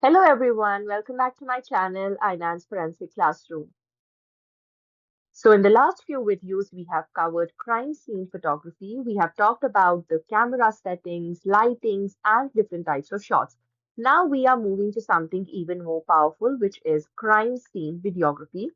Hello everyone, welcome back to my channel, Ainan's Forensic Classroom. So in the last few videos, we have covered crime scene photography. We have talked about the camera settings, lightings, and different types of shots. Now we are moving to something even more powerful, which is crime scene videography.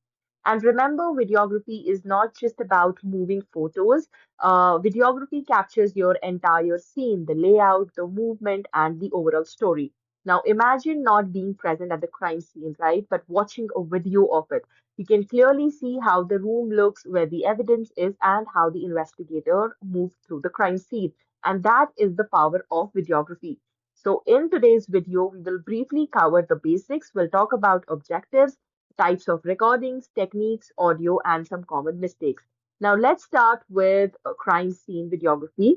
And remember, videography is not just about moving photos. Videography captures your entire scene, the layout, the movement, and the overall story. Now imagine not being present at the crime scene, right? But watching a video of it. You can clearly see how the room looks, where the evidence is, and how the investigator moved through the crime scene. And that is the power of videography. So, in today's video, we will briefly cover the basics. We'll talk about objectives, types of recordings, techniques, audio, and some common mistakes. Now, let's start with crime scene videography.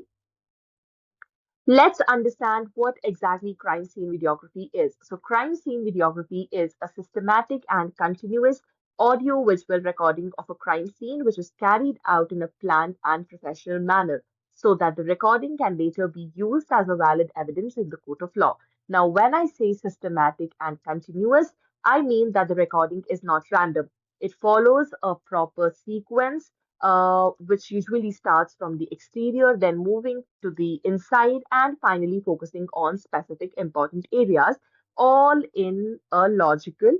Let's understand what exactly crime scene videography is. So, crime scene videography is a systematic and continuous audio visual recording of a crime scene which is carried out in a planned and professional manner so that the recording can later be used as a valid evidence in the court of law. Now, when I say systematic and continuous, I mean that the recording is not random. It follows a proper sequence which usually starts from the exterior, then moving to the inside, and finally focusing on specific important areas, all in a logical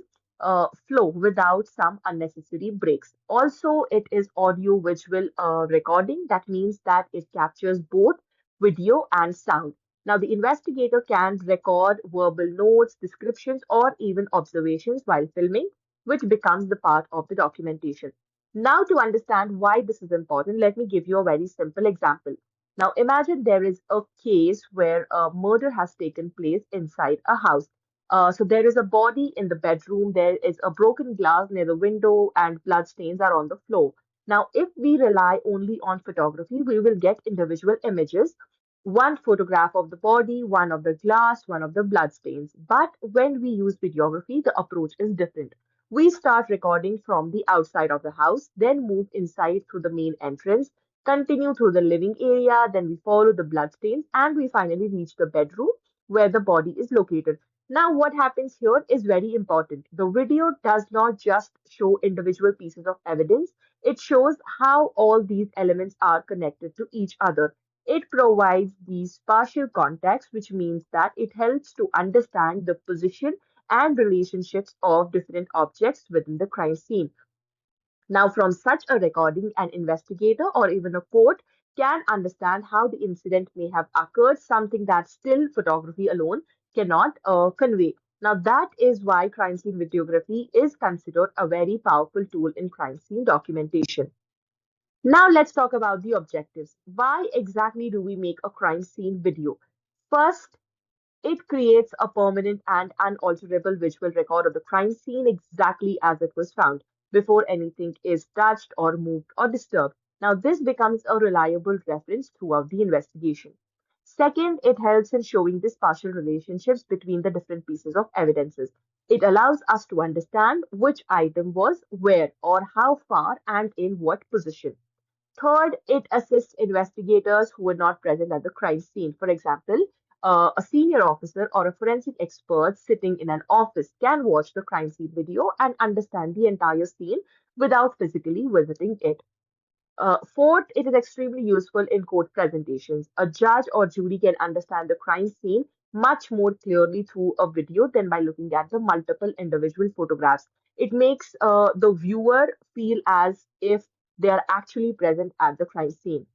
flow without some unnecessary breaks. Also, it is audio visual recording. That means that it captures both video and sound. Now, the investigator can record verbal notes, descriptions, or even observations while filming, which becomes the part of the documentation. Now, to understand why this is important, let me give you a very simple example. Now, imagine there is a case where a murder has taken place inside a house. So there is a body in the bedroom, there is a broken glass near the window, and blood stains are on the floor. Now, if we rely only on photography, we will get individual images, one photograph of the body, one of the glass, one of the blood stains. But when we use videography, the approach is different. We start recording from the outside of the house, then move inside through the main entrance, continue through the living area, then we follow the bloodstains, and we finally reach the bedroom where the body is located. Now, what happens here is very important. The video does not just show individual pieces of evidence, it shows how all these elements are connected to each other. It provides the spatial context, which means that it helps to understand the position and relationships of different objects within the crime scene. Now, from such a recording, an investigator or even a court can understand how the incident may have occurred, something that still photography alone cannot convey. Now, that is why crime scene videography is considered a very powerful tool in crime scene documentation. Now, let's talk about the objectives. Why exactly do we make a crime scene video? First, it creates a permanent and unalterable visual record of the crime scene exactly as it was found, before anything is touched or moved or disturbed. Now, this becomes a reliable reference throughout the investigation. Second, it helps in showing the spatial relationships between the different pieces of evidences. It allows us to understand which item was where or how far and in what position. Third, it assists investigators who were not present at the crime scene. For example, a senior officer or a forensic expert sitting in an office can watch the crime scene video and understand the entire scene without physically visiting it. Fourth, it is extremely useful in court presentations. A judge or jury can understand the crime scene much more clearly through a video than by looking at the multiple individual photographs. It makes the viewer feel as if they are actually present at the crime scene.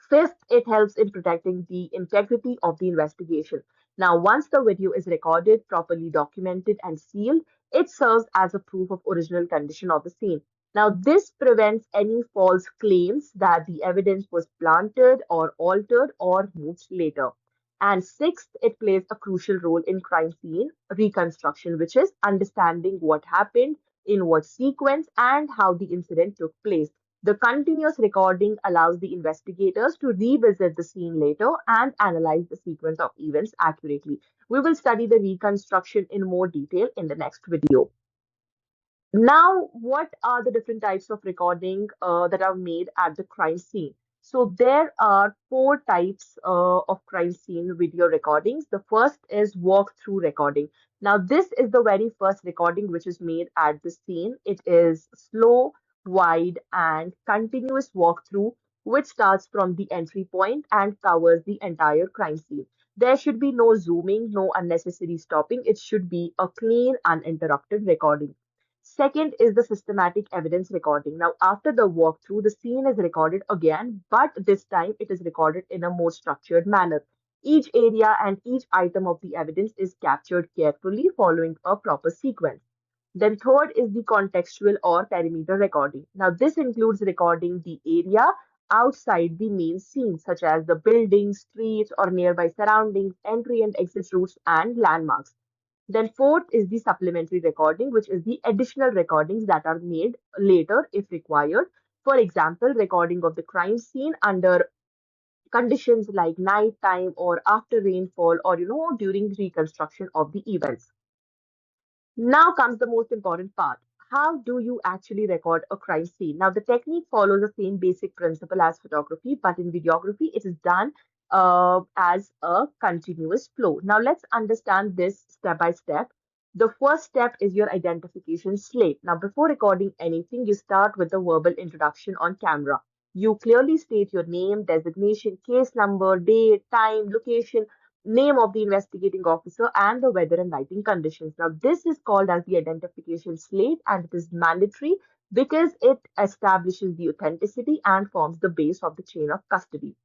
Fifth, it helps in protecting the integrity of the investigation. Now, once the video is recorded, properly documented, and sealed, it serves as a proof of original condition of the scene. Now, this prevents any false claims that the evidence was planted or altered or moved later. And sixth, it plays a crucial role in crime scene reconstruction, which is understanding what happened, in what sequence, and how the incident took place. The continuous recording allows the investigators to revisit the scene later and analyze the sequence of events accurately. We will study the reconstruction in more detail in the next video. Now, what are the different types of recording that are made at the crime scene? So there are four types of crime scene video recordings. The first is walkthrough recording. Now, this is the very first recording which is made at the scene. It is slow, wide, and continuous walkthrough, which starts from the entry point and covers the entire crime scene. There should be no zooming, no unnecessary stopping. It should be a clean, uninterrupted recording. Second is the systematic evidence recording. Now, after the walkthrough, the scene is recorded again, but this time it is recorded in a more structured manner. Each area and each item of the evidence is captured carefully, following a proper sequence. Then third is the contextual or perimeter recording. Now, this includes recording the area outside the main scene, such as the buildings, streets, or nearby surroundings, entry and exit routes, and landmarks. Then fourth is the supplementary recording, which is the additional recordings that are made later if required. For example, recording of the crime scene under conditions like night time or after rainfall or during reconstruction of the events. Now comes the most important part. How do you actually record a crime scene? Now, the technique follows the same basic principle as photography, but in videography, it is done as a continuous flow. Now, let's understand this step by step. The first step is your identification slate. Now, before recording anything, you start with a verbal introduction on camera. You clearly state your name, designation, case number, date, time, location, name of the investigating officer, and the weather and lighting conditions. Now, this is called as the identification slate, and it is mandatory because it establishes the authenticity and forms the base of the chain of custody.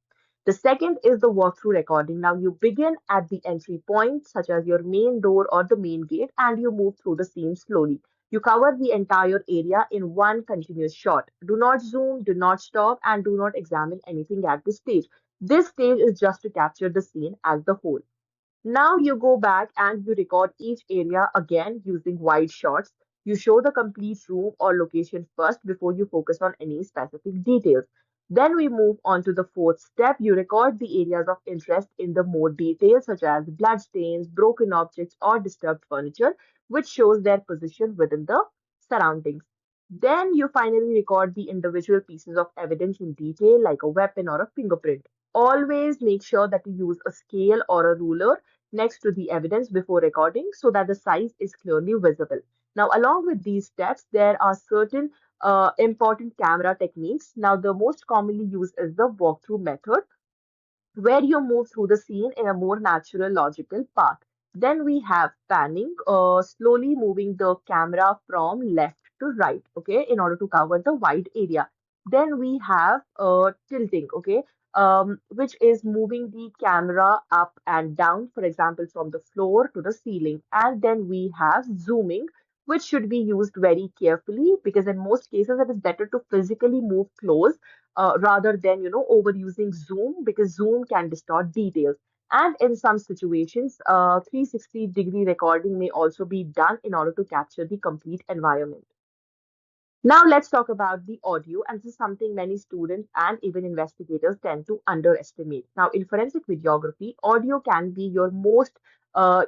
The second is the walkthrough recording. Now, you begin at the entry point, such as your main door or the main gate, and you move through the scene slowly. You cover the entire area in one continuous shot. Do not zoom, do not stop, and do not examine anything at this stage. This stage is just to capture the scene as the whole. Now you go back and you record each area again using wide shots. You show the complete room or location first before you focus on any specific details. Then we move on to the fourth step. You record the areas of interest in the more detail, such as bloodstains, broken objects, or disturbed furniture, which shows their position within the surroundings. Then you finally record the individual pieces of evidence in detail, like a weapon or a fingerprint. Always make sure that you use a scale or a ruler next to the evidence before recording so that the size is clearly visible. Now, along with these steps, there are certain important camera techniques. Now, the most commonly used is the walkthrough method, where you move through the scene in a more natural, logical path. Then we have panning, slowly moving the camera from left to right, okay, in order to cover the wide area. Then we have tilting, okay, which is moving the camera up and down, for example, from the floor to the ceiling. And then we have zooming, which should be used very carefully because in most cases it is better to physically move close rather than overusing zoom, because zoom can distort details. And in some situations 360-degree recording may also be done in order to capture the complete environment. Now let's talk about the audio, and this is something many students and even investigators tend to underestimate. Now, in forensic videography, audio can be your most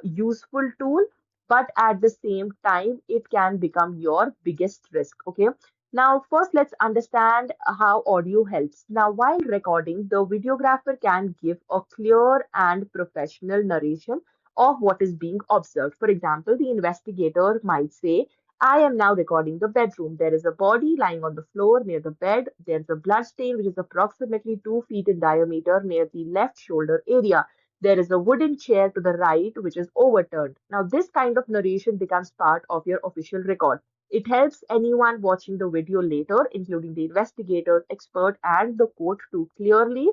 useful tool, but at the same time, it can become your biggest risk. Okay. Now, first, let's understand how audio helps. Now, while recording, the videographer can give a clear and professional narration of what is being observed. For example, the investigator might say, I am now recording the bedroom. There is a body lying on the floor near the bed. There's a blood stain which is approximately 2 feet in diameter near the left shoulder area. There is a wooden chair to the right which is overturned. Now, this kind of narration becomes part of your official record. It helps anyone watching the video later, including the investigator, expert, and the court, to clearly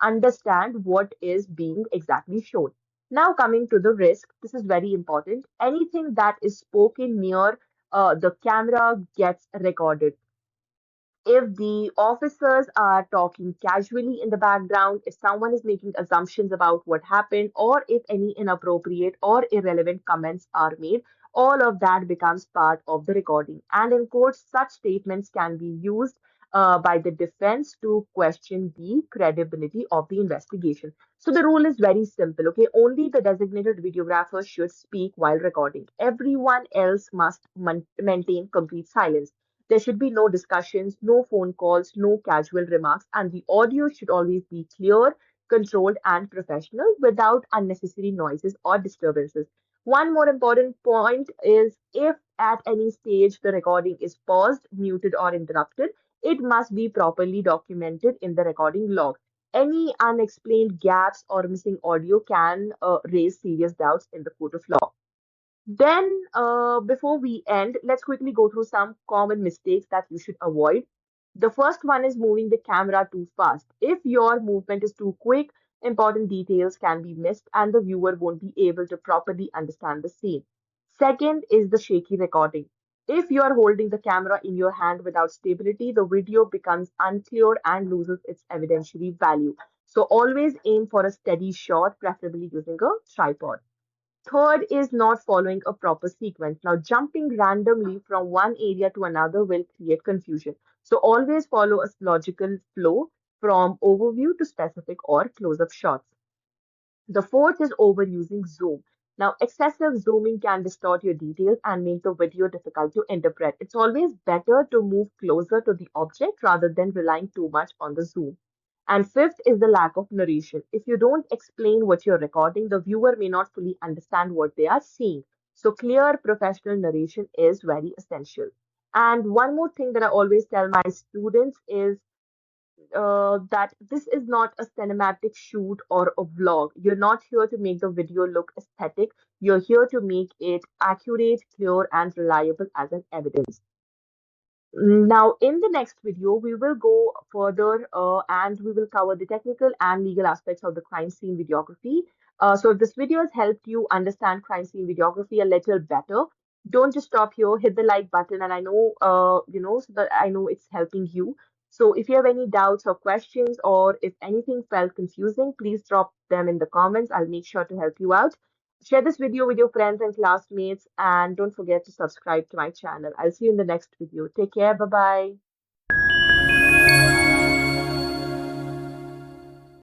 understand what is being exactly shown. Now, coming to the risk, this is very important. Anything that is spoken near the camera gets recorded. If the officers are talking casually in the background, if someone is making assumptions about what happened, or if any inappropriate or irrelevant comments are made, all of that becomes part of the recording. And in court, such statements can be used by the defense to question the credibility of the investigation. So the rule is very simple, okay? Only the designated videographer should speak while recording. Everyone else must maintain complete silence. There should be no discussions, no phone calls, no casual remarks, and the audio should always be clear, controlled, and professional without unnecessary noises or disturbances. One more important point is if at any stage the recording is paused, muted, or interrupted, it must be properly documented in the recording log. Any unexplained gaps or missing audio can raise serious doubts in the court of law. Then, before we end, let's quickly go through some common mistakes that you should avoid. The first one is moving the camera too fast. If your movement is too quick, important details can be missed and the viewer won't be able to properly understand the scene. Second is the shaky recording. If you are holding the camera in your hand without stability, the video becomes unclear and loses its evidentiary value. So always aim for a steady shot, preferably using a tripod. Third is not following a proper sequence. Now, jumping randomly from one area to another will create confusion. So, always follow a logical flow from overview to specific or close up shots. The fourth is overusing zoom. Now, excessive zooming can distort your details and make the video difficult to interpret. It's always better to move closer to the object rather than relying too much on the zoom. And fifth is the lack of narration. If you don't explain what you're recording, the viewer may not fully understand what they are seeing. So, clear professional narration is very essential. And one more thing that I always tell my students is that this is not a cinematic shoot or a vlog. You're not here to make the video look aesthetic. You're here to make it accurate, clear, and reliable as an evidence. Now, in the next video, we will go further and we will cover the technical and legal aspects of the crime scene videography. So, if this video has helped you understand crime scene videography a little better, don't just stop here. Hit the like button, and I know, so that I know it's helping you. So, if you have any doubts or questions, or if anything felt confusing, please drop them in the comments. I'll make sure to help you out. Share this video with your friends and classmates, and don't forget to subscribe to my channel. I'll see you in the next video. Take care. Bye bye.